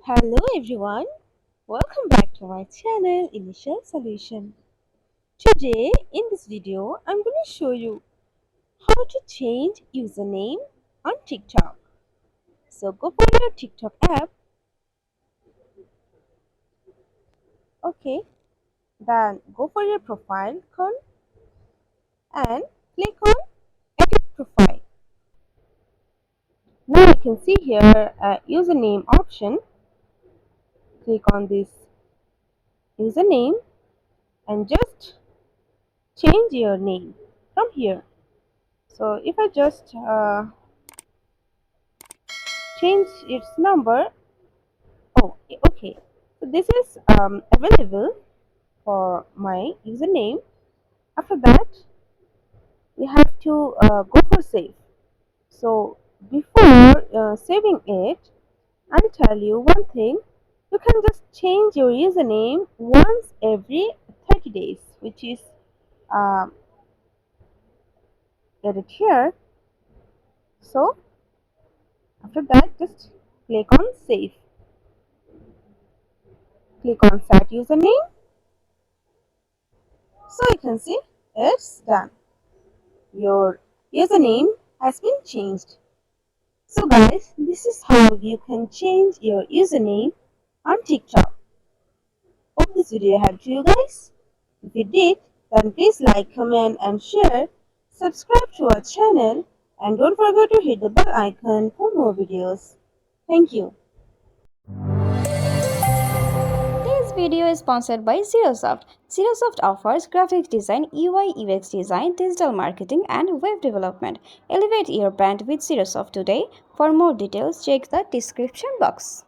Hello everyone, welcome back to my channel Initial Solution. Today in this video I'm going to show you how to change username on TikTok. So go for your TikTok app, okay, then go for your profile icon and click on edit profile. Now you can see here a username option. Click on this username and just change your name from here. So if I just change its number. Oh, okay. So this is available for my username. After that, we have to go for save. So before saving it, I'll tell you one thing. You can just change your username once every 30 days, which is uh, get it here. So after that, just click on save. Click on set username. So you can see it's done. Your username has been changed. So guys, this is how you can change your username on TikTok. Hope this video helped you guys. If it did, then please like, comment and share. Subscribe to our channel and don't forget to hit the bell icon for more videos. Thank you. This video is sponsored by Zerosoft. Zerosoft offers graphic design, UI UX design, digital marketing, and web development. Elevate your brand with Zerosoft today. For more details, check the description box.